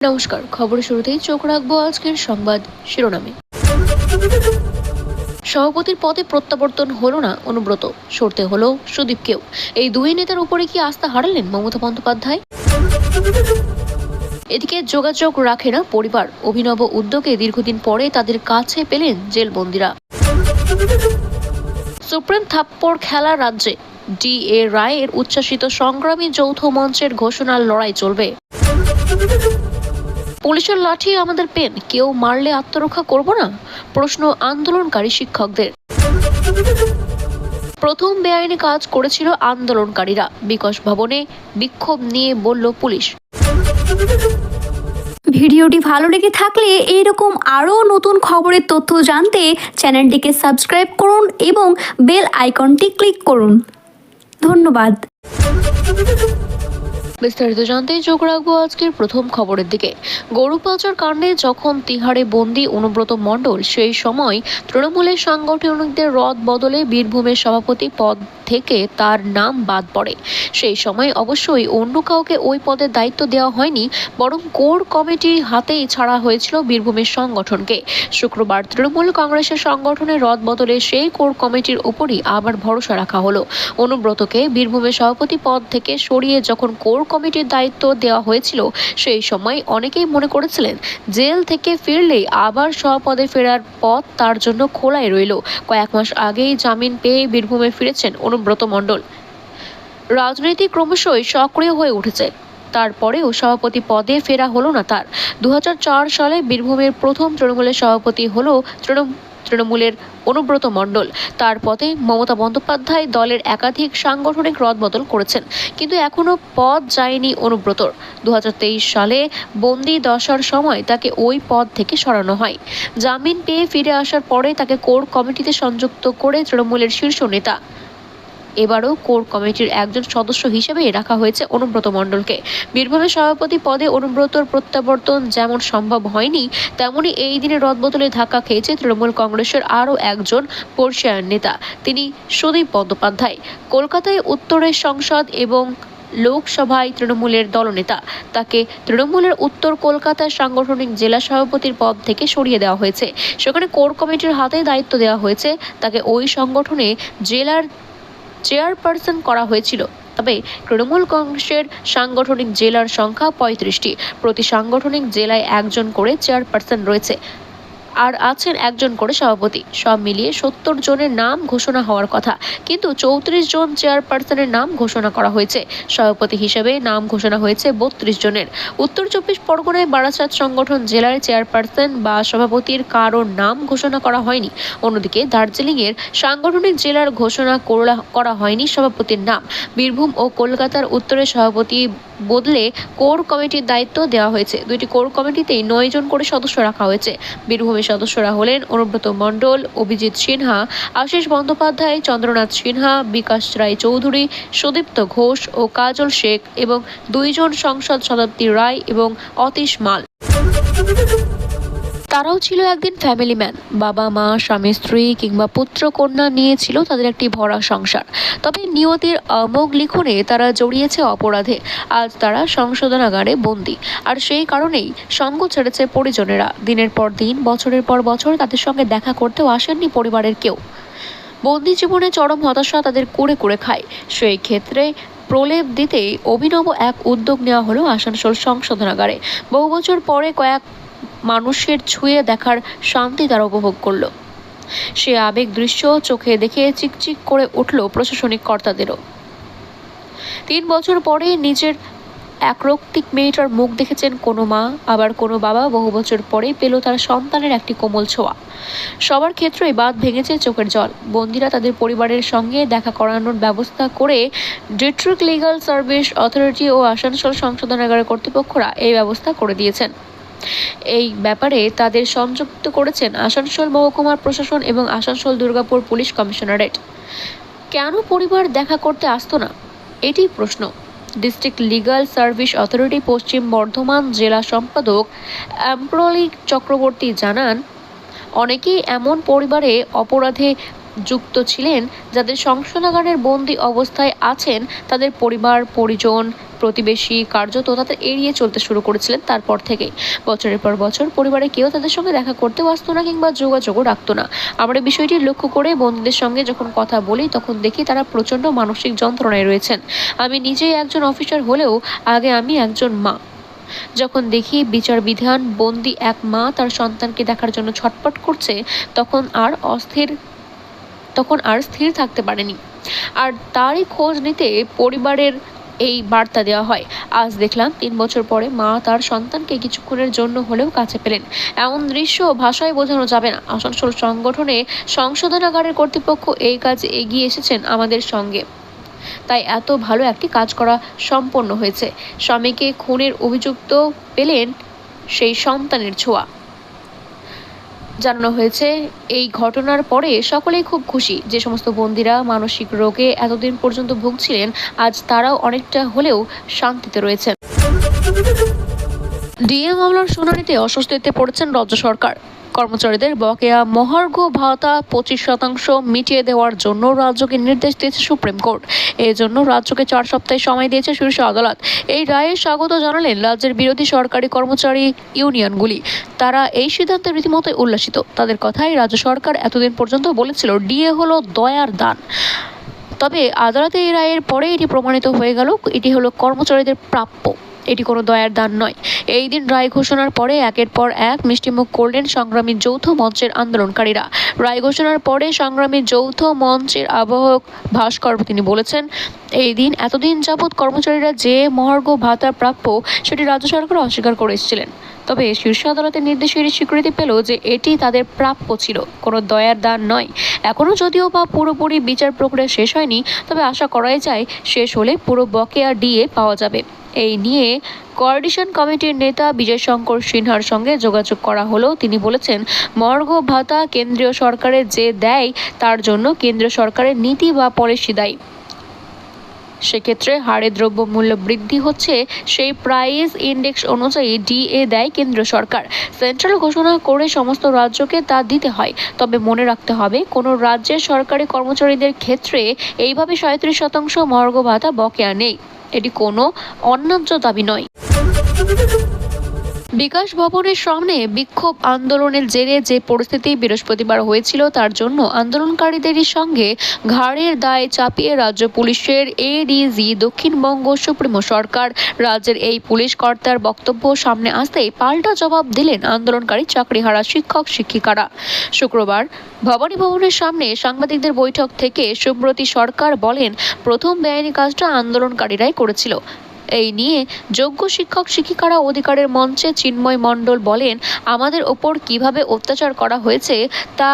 নমস্কার, খবরের শুরুতেই চোখ রাখবো আজকের সংবাদ শিরোনামে। সভাপতির পদে প্রত্যাবর্তন হলো না অনুব্রত, সরতে হলো সুদীপকেও। এই দুই নেতার উপরে কি আস্থা হারালেন মমতা বন্দ্যোপাধ্যায়? এদিকে যোগাযোগ রাখে না পরিবার, অভিনব উদ্যোগে দীর্ঘদিন পরে তাদের কাছে পেলেন জেলবন্দিরা। সুপ্রিম থাপ্পড় খেলা রাজ্যে, DA রায়ের উচ্ছ্বাসিত সংগ্রামী যৌথ মঞ্চের ঘোষণার লড়াই চলবে। পুলিশের লাঠি আমাদের পেন, কেউ মারলে আত্মরক্ষা করব না, প্রশ্ন আন্দোলনকারী শিক্ষকদের। প্রথম বেআইনি কাজ করেছিল আন্দোলনকারীরা, বিকাশ ভবনে বিক্ষোভ নিয়ে বলল পুলিশ। ভিডিওটি ভালো লেগে থাকলে এইরকম আরও নতুন খবরের তথ্য জানতে চ্যানেলটিকে সাবস্ক্রাইব করুন এবং বেল আইকনটি ক্লিক করুন। ধন্যবাদ। বিস্তারিত জানতে চোখ রাখবো আজকের প্রথম খবরের দিকে। গরু পাচার কাণ্ডে যখন তিহারে বন্দী অনুব্রত মণ্ডল, সেই সময় তৃণমূলের সাংগঠনিকদের রদ বদলে বীরভূমের সভাপতি পদ থেকে তার নাম বাদ পড়ে। সেই সময় অবশ্যই অন্য কাউকে ওই পদের দায়িত্ব দেওয়া হয়নি, বরং কোর কমিটির হাতেই ছাড়া হয়েছিল বীরভূমের সংগঠনকে। শুক্রবার তৃণমূল কংগ্রেসের সংগঠনের রদ বদলে সেই কোর কমিটির উপরই আবার ভরসা রাখা হলো। অনুব্রতকে বীরভূমের সভাপতি পদ থেকে সরিয়ে যখন কোর কমিটির দায়িত্ব দেওয়া হয়েছিল, সেই সময় অনেকেই মনে করেছিলেন জেল থেকে ফিরলেই আবার সহপদে ফেরার পথ তার জন্য খোলাই রইল। কয়েক মাস আগেই জামিন পেয়ে বীরভূমে ফিরেছেন অনুব্রত মণ্ডল। রাজনীতি ক্রমশই সক্রিয় হয়ে উঠেছে, তারপরেও সভাপতি পদে ফেরা হলো না তার। 2004 সালে বীরভূমের প্রথম তৃণমূলের সভাপতি হলো তৃণমূলের অনুব্রত মণ্ডল। তার পদে মমতা বন্দ্যোপাধ্যায় দলের একাধিক সাংগঠনিক রদবদল করেছেন, কিন্তু এখনো পদ যায়নি অনুব্রতর। 2023 সালে বন্দি দশার সময় তাকে ওই পদ থেকে সরানো হয়। জামিন পেয়ে ফিরে আসার পরে তাকে কোর কমিটিতে সংযুক্ত করে তৃণমূলের শীর্ষ নেতা। এবারও কোর কমিটির একজন সদস্য হিসেবে রাখা হয়েছে অনুব্রত মণ্ডলকে। বীরভূমের সভাপতি পদে অনুব্রতর প্রত্যাবর্তন যেমন সম্ভব হয়নি, তেমনি এই দিনে রদবদলে ধাক্কা খেয়েছে তৃণমূল কংগ্রেসের আরও একজন বর্ষীয়ান নেতা, তিনি সুদীপ বন্দ্যোপাধ্যায়। কলকাতায় উত্তরের সংসদ এবং লোকসভায় তৃণমূলের দলনেতা। তাকে তৃণমূলের উত্তর কলকাতার সাংগঠনিক জেলা সভাপতির পদ থেকে সরিয়ে দেওয়া হয়েছে। সেখানে কোর কমিটির হাতে দায়িত্ব দেওয়া হয়েছে, তাকে ওই সংগঠনে জেলার চেয়ারপারসন করা হয়েছিল। তবে তৃণমূল কংগ্রেসের সাংগঠনিক জেলার সংখ্যা 35টি, প্রতি সাংগঠনিক জেলায় একজন করে চেয়ারপারসন রয়েছে, আর আছেন একজন করে সভাপতি। সব মিলিয়ে 70 জনের নাম ঘোষণা হওয়ার কথা, কিন্তু 34 জন চেয়ারপারসনের নাম ঘোষণা করা হয়েছে। সভাপতি হিসেবে নাম ঘোষণা হয়েছে 32 জনের। উত্তর 24 পরগনায় বারাসাত সংগঠন জেলার চেয়ারপারসন বা সভাপতির কারোর নাম ঘোষণা করা হয়নি। অন্যদিকে দার্জিলিংয়ের সাংগঠনিক জেলার ঘোষণা করা হয়নি সভাপতির নাম। বীরভূম ও কলকাতার উত্তরের সভাপতি বদলে কোর কমিটির দায়িত্ব দেওয়া হয়েছে। দুইটি কোর কমিটিতেই 9 জন করে সদস্য রাখা হয়েছে। বীরভূমের সদস্যরা হলেন অনুব্রত মণ্ডল, অভিজিৎ সিনহা, আশিস বন্দ্যোপাধ্যায়, চন্দ্রনাথ সিনহা, বিকাশ রায় চৌধুরী, সুদীপ্ত ঘোষ ও কাজল শেখ, এবং 2 জন সংসদ শতাব্দী রায় এবং অতীশ মাল। তারাও ছিল একদিন ফ্যামিলি ম্যান, বাবা মা স্বামী স্ত্রী কিংবা পুত্র কন্যা নিয়ে ছিল তাদের একটি ভরা সংসার। তবে নিয়তির অমোঘ লিখনে তারা জড়িয়েছে অপরাধে। আজ তারা সংশোধনাগারে বন্দী, আর সেই কারণেই সঙ্গ ছেড়েছে পরিজনেরা। দিনের পর দিন, বছরের পর বছর তাদের সঙ্গে দেখা করতেও আসেননি পরিবারের কেউ। বন্দি জীবনে চরম হতাশা তাদের কুড়ে কুড়ে খায়। সেই ক্ষেত্রে প্রলেপ দিতেই অভিনব এক উদ্যোগ নেওয়া হলো আসানসোল সংশোধনাগারে। বহু বছর পরে কয়েক মানুষের ছুঁয়ে দেখার শান্তি তারা উপভোগ করল। সে আবেগ দৃশ্য চোখে দেখে চিকচিক করে উঠল প্রশাসনিক কর্তাদেরও। 3 বছর পরে নিজের একরক্তিক মেয়েটার মুখ দেখেছেন কোনো মা, আবার কোনো বাবা বহু বছর পরে পেল তার সন্তানের একটি কোমল ছোঁয়া। সবার ক্ষেত্রেই বাঁধ ভেঙেছে চোখের জল। বন্দিরা তাদের পরিবারের সঙ্গে দেখা করানোর ব্যবস্থা করে ডিস্ট্রিক্ট লিগাল সার্ভিস অথরিটি ও আসানসোল সংশোধনাগার কর্তৃপক্ষরা এই ব্যবস্থা করে দিয়েছেন। এই ব্যাপারে তাদের সংযুক্ত করেছেন আসানসোল মহকুমার প্রশাসন এবং আসানসোল দুর্গাপুর পুলিশ কমিশনারেট। কেন পরিবার দেখা করতে আসতো না, এটি প্রশ্ন। ডিস্ট্রিক্ট লিগাল সার্ভিস অথরিটি পশ্চিম বর্ধমান জেলা সম্পাদক এমপ্রলি চক্রবর্তী জানান, অনেকেই এমন পরিবারে অপরাধে যুক্ত ছিলেন, যাদের সংশোধনাগারের বন্দী অবস্থায় আছেন, তাদের পরিবার পরিজন প্রতিবেশী কার্যত তাদের এড়িয়ে চলতে শুরু করেছিলেন। তারপর থেকেই বছরের পর বছর পরিবারে কেউ তাদের সঙ্গে দেখা করতেও আসতো না কিংবা যোগাযোগও রাখতো না। আমরা বিষয়টি লক্ষ্য করে বন্ধুদের সঙ্গে যখন কথা বলি তখন দেখি তারা প্রচণ্ড মানসিক যন্ত্রণায় রয়েছেন। আমি নিজেই একজন অফিসার হলেও আগে আমি একজন মা। যখন দেখি বিচার বিধান বন্দি এক মা তার সন্তানকে দেখার জন্য ছটফট করছে, তখন আর স্থির থাকতে পারেনি, আর তারই খোঁজ নিতে পরিবারের এই বার্তা দেওয়া হয়। আজ দেখলাম 3 বছর পরে মা তার সন্তানকে কিছুক্ষণের জন্য হলেও কাছে পেলেন। এমন দৃশ্য ভাষায় বোঝানো যাবে না। আসানসোল সংগঠনে সংশোধনাগারের কর্তৃপক্ষ এই কাজে এগিয়ে এসেছেন আমাদের সঙ্গে, তাই এত ভালো একটি কাজ করা সম্পন্ন হয়েছে। স্বামীকে খুনের অভিযুক্ত পেলেন সেই সন্তানের ছোঁয়া। জানানো হয়েছে এই ঘটনার পরে সকলেই খুব খুশি। যে সমস্ত বন্দীরা মানসিক রোগে এতদিন পর্যন্ত ভুগছিলেন, আজ তারাও অনেকটা হলেও শান্তিতে রয়েছেন। ডিএ মামলার শুনানিতে অস্বস্তিতে পড়েছেন রাজ্য সরকার। কর্মচারীদের বকেয়া মহার্ঘ ভাতা 25% মিটিয়ে দেওয়ার জন্য রাজ্যকে নির্দেশ দিয়েছে সুপ্রিম কোর্ট। এর জন্য রাজ্যকে 4 সপ্তাহ সময় দিয়েছে শীর্ষ আদালত। এই রায়ে স্বাগত জানালেন রাজ্যের বিরোধী সরকারি কর্মচারী ইউনিয়নগুলি। তারা এই সিদ্ধান্তে রীতিমতো উল্লাসিত। তাদের কথাই রাজ্য সরকার এতদিন পর্যন্ত বলেছিল ডিএ হলো দয়ার দান, তবে আদালতে এই রায়ের পরে এটি প্রমাণিত হয়ে গেল এটি হলো কর্মচারীদের প্রাপ্য, এটি কোনো দয়ার দান নয়। এই দিন রায় ঘোষণার পরে একের পর এক মিষ্টিমুখ করলেন সংগ্রামী যৌথ মঞ্চের আন্দোলনকারীরা। রায় ঘোষণার পরে সংগ্রামী যৌথ মঞ্চের আহ্বায়ক ভাস্কর তিনি বলেছেন, এই দিন এতদিন যাবৎ কর্মচারীরা যে মহার্ঘ ভাতা প্রাপ্য সেটি রাজ্য সরকার অস্বীকার করে এসেছিলেন, তবে শীর্ষ আদালতের নির্দেশের স্বীকৃতি পেল যে এটি তাদের প্রাপ্য ছিল, কোনো দয়ার দান নয়। এখনও যদিও বা পুরোপুরি বিচার প্রক্রিয়া শেষ হয়নি, তবে আশা করাই যায় শেষ হলে পুরো বকেয়া ডিএ পাওয়া যাবে। এই নিয়ে কোঅর্ডিনেশন কমিটির নেতা বিজয় শঙ্কর সিনহার সঙ্গে যোগাযোগ করা হলো। তিনি বলেছেন, মহার্ঘ ভাতা কেন্দ্রীয় সরকারের যে দেয় তার জন্য কেন্দ্রীয় সরকারের নীতি বা পলিসি দায়ী। সেক্ষেত্রে হারে দ্রব্যমূল্য বৃদ্ধি হচ্ছে, সেই প্রাইস ইন্ডেক্স অনুযায়ী ডিএ দেয় কেন্দ্র সরকার। সেন্ট্রাল ঘোষণা করে সমস্ত রাজ্যকে তা দিতে হয়। তবে মনে রাখতে হবে, কোনো রাজ্যের সরকারি কর্মচারীদের ক্ষেত্রে এইভাবে 37% মহার্ঘ ভাতা বকেয়া নেই। এটি কোনো অন্যায্য দাবি নয়। বিকাশ ভবনের সামনে বিক্ষোভ আন্দোলনের জেরে যে পরিস্থিতি বৃহস্পতিবার হয়েছিল, তার জন্য আন্দোলনকারীদের সঙ্গে ঘাড়ের দায় চাপিয়ে রাজ্য পুলিশের এডিজি দক্ষিণবঙ্গ সুপ্রিমো সরকার। রাজ্যের এই পুলিশ কর্তার বক্তব্য সামনে আসতেই পাল্টা জবাব দিলেন আন্দোলনকারী চাকরিহারা শিক্ষক শিক্ষিকারা। শুক্রবার ভবানী ভবনের সামনে সাংবাদিকদের বৈঠক থেকে সুব্রতী সরকার বলেন, প্রথম বেআইনি কাজটা আন্দোলনকারীরাই করেছিল। এই নিয়ে যোগ্য শিক্ষক শিক্ষিকারা অধিকারের মঞ্চে চিন্ময় মণ্ডল বলেন, আমাদের ওপর কিভাবে অত্যাচার করা হয়েছে তা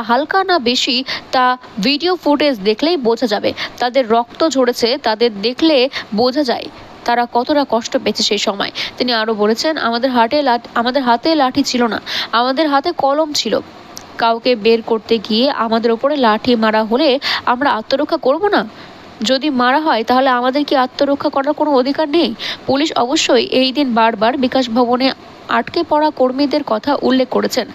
হালকা না বেশি তা ভিডিও ফুটেজ দেখলেই বোঝা যাবে। তাদের রক্ত ঝরেছে, তাদের দেখলে বোঝা যায় তারা কতটা কষ্ট পেয়েছে সেই সময়। তিনি আরও বলেছেন, আমাদের হাতে লাঠি ছিল না, আমাদের হাতে কলম ছিল। কাউকে বের করতে গিয়ে আমাদের ওপরে লাঠি মারা হলে আমরা আত্মরক্ষা করব না? যদি মারা হয় তাহলে আমাদের কি আত্মরক্ষা করার কোনো অধিকার নেই? পুলিশ অবশ্যই এই দিন বারবার বিকাশ ভবনে আটকে পড়া কর্মীদের কথা উল্লেখ করেছেন।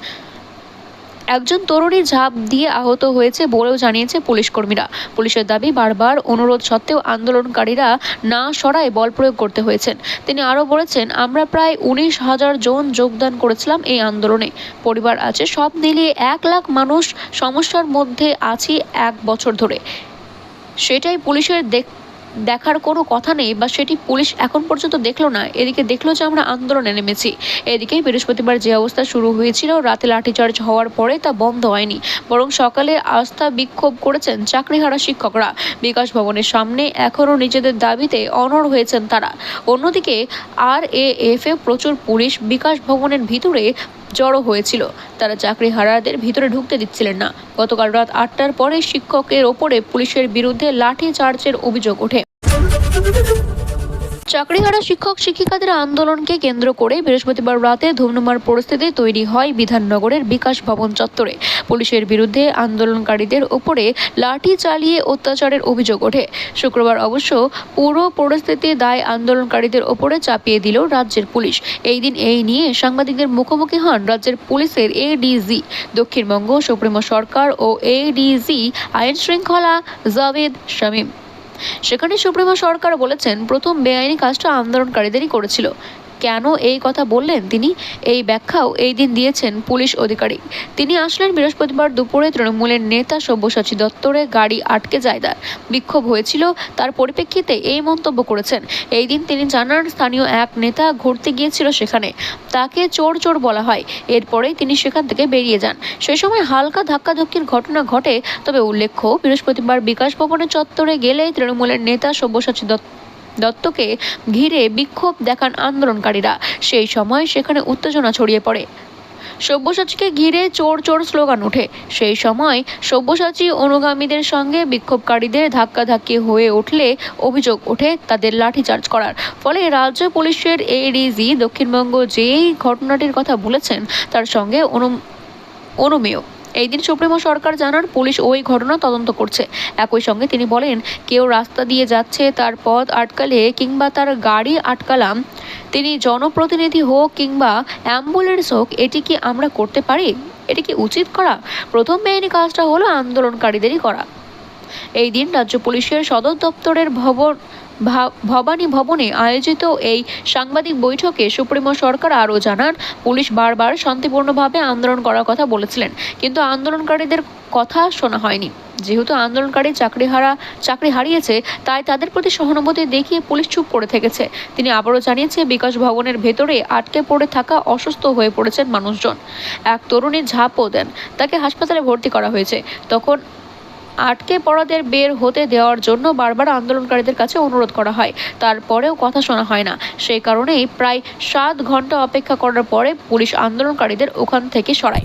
একজন তরুণী ঝাঁপ দিয়ে আহত হয়েছে বলেও জানিয়েছে পুলিশ কর্মীরা। পুলিশের দাবি, বারবার অনুরোধ সত্ত্বেও আন্দোলনকারীরা না সরায় বল প্রয়োগ করতে হয়েছেন। তিনি আরও বলেছেন, আমরা প্রায় 19,000 জন যোগদান করেছিলাম এই আন্দোলনে। পরিবার আছে, সব মিলিয়ে 1 লাখ মানুষ সমস্যার মধ্যে আছি 1 বছর ধরে। সেটাই পুলিশের দেখার কোনো কথা নেই, বা সেটি পুলিশ এখন পর্যন্ত দেখলো না। এদিকে দেখলো যে আমরা আন্দোলনে নেমেছি। এদিকে বৃহস্পতিবার যে অবস্থা শুরু হয়েছিল, রাতে লাঠিচার্জ হওয়ার পরে তা বন্ধ হয়নি, বরং সকালে আস্থা বিক্ষোভ করেছেন চাকরিহারা শিক্ষকরা। বিকাশ ভবনের সামনে এখনও নিজেদের দাবিতে অনড় হয়েছেন তারা। অন্যদিকে RAF প্রচুর পুলিশ বিকাশ ভবনের ভিতরে জড়ো হয়েছিল। তারা চাকরিহারাদের ভিতরে ঢুকতে দিচ্ছিলেন না। গতকাল রাত 8টার পরে শিক্ষকের ওপরে পুলিশের বিরুদ্ধে লাঠি চার্জের অভিযোগ ওঠে। চাকরিহারা শিক্ষক শিক্ষিকাদের আন্দোলনকে কেন্দ্র করে বৃহস্পতিবার রাতে ধুমধুমার পরিস্থিতি তৈরি হয় বিধাননগরের বিকাশ ভবন চত্বরে। পুলিশের বিরুদ্ধে আন্দোলনকারীদের উপরে লাঠি চালিয়ে অত্যাচারের অভিযোগ ওঠে। শুক্রবার অবশ্য পুরো পরিস্থিতি দায় আন্দোলনকারীদের ওপরে চাপিয়ে দিল রাজ্যের পুলিশ। এই দিন এই নিয়ে সাংবাদিকদের মুখোমুখি হন রাজ্যের পুলিশের এডিজি দক্ষিণবঙ্গ সুপ্রিমো সরকার ও এডিজি আইন শৃঙ্খলা জাভেদ শামীম। সেখানে সুপ্রিমো সরকার বলেছেন, প্রথম বেআইনি কাজটা আন্দোলনকারীদেরই করেছিল। কেন এই কথা বললেন তিনি, এই ব্যাখ্যাও এই দিন দিয়েছেন পুলিশ আধিকারিক। তিনি আসলেন বৃহস্পতিবার দুপুরে তৃণমূলের নেতা সব্যসাচী দত্তরে গাড়ি আটকে যায়, তার বিক্ষোভ হয়েছিল, তার পরিপ্রেক্ষিতে এই মন্তব্য করেছেন। এই দিন তিনি জানান, স্থানীয় এক নেতা ঘুরতে গিয়েছিল সেখানে, তাকে চোর চোর বলা হয়। এরপরেই তিনি সেখান থেকে বেরিয়ে যান। সেই সময় হালকা ধাক্কাধাক্কির ঘটনা ঘটে। তবে উল্লেখ্য, বৃহস্পতিবার বিকাশ ভবনের চত্বরে গেলেই তৃণমূলের নেতা সব্যসাচী দত্তকে ঘিরে বিক্ষোভ দেখান আন্দোলনকারীরা। সেই সময় সেখানে উত্তেজনা ছড়িয়ে পড়ে। সব্যসাচীকে ঘিরে চোর চোর স্লোগান ওঠে। সেই সময় সব্যসাচী অনুগামীদের সঙ্গে বিক্ষোভকারীদের ধাক্কাধাক্কি হয়ে উঠলে অভিযোগ ওঠে তাদের লাঠিচার্জ করার। ফলে রাজ্য পুলিশের এডিজি দক্ষিণবঙ্গ যেই ঘটনাটির কথা বলেছেন তার সঙ্গে অনুমেয়। এই দিন সুপ্রিমো সরকার জানান, পুলিশ ওই ঘটনা তদন্ত করছে। একই সঙ্গে তিনি বলেন, কেউ রাস্তা দিয়ে যাচ্ছে, তার পথ আটকালে কিংবা তার গাড়ি আটকালাম, তিনি জনপ্রতিনিধি হোক কিংবা অ্যাম্বুলেন্স হোক, এটি কি আমরা করতে পারি? এটি কি উচিত করা? প্রথম বেআইনি কাজটা হলো আন্দোলনকারীদেরই করা। এই দিন রাজ্য পুলিশের সদর দপ্তরের ভবানী ভবনে আয়োজিত এই সাংবাদিক বৈঠকে সুপ্রিমো সরকার আরও জানান, পুলিশ বারবার শান্তিপূর্ণভাবে আন্দোলন করার কথা বলেছিলেন, কিন্তু আন্দোলনকারীদের কথা শোনা হয়নি। যেহেতু আন্দোলনকারী চাকরি হারিয়েছে, তাই তাদের প্রতি সহানুভূতি দেখিয়ে পুলিশ চুপ করে থেকেছে। তিনি আবারও জানিয়েছে, বিকাশ ভবনের ভেতরে আটকে পড়ে থাকা অসুস্থ হয়ে পড়েছেন মানুষজন। এক তরুণী ঝাঁপও দেন, তাকে হাসপাতালে ভর্তি করা হয়েছে। তখন আটকে পড়াদের বের হতে দেওয়ার জন্য বারবার আন্দোলনকারীদের কাছে অনুরোধ করা হয়, তারপরেও কথা শোনা হয় না। সেই কারণেই প্রায় 7 ঘন্টা অপেক্ষা করার পরে পুলিশ আন্দোলনকারীদের ওখান থেকে সরায়।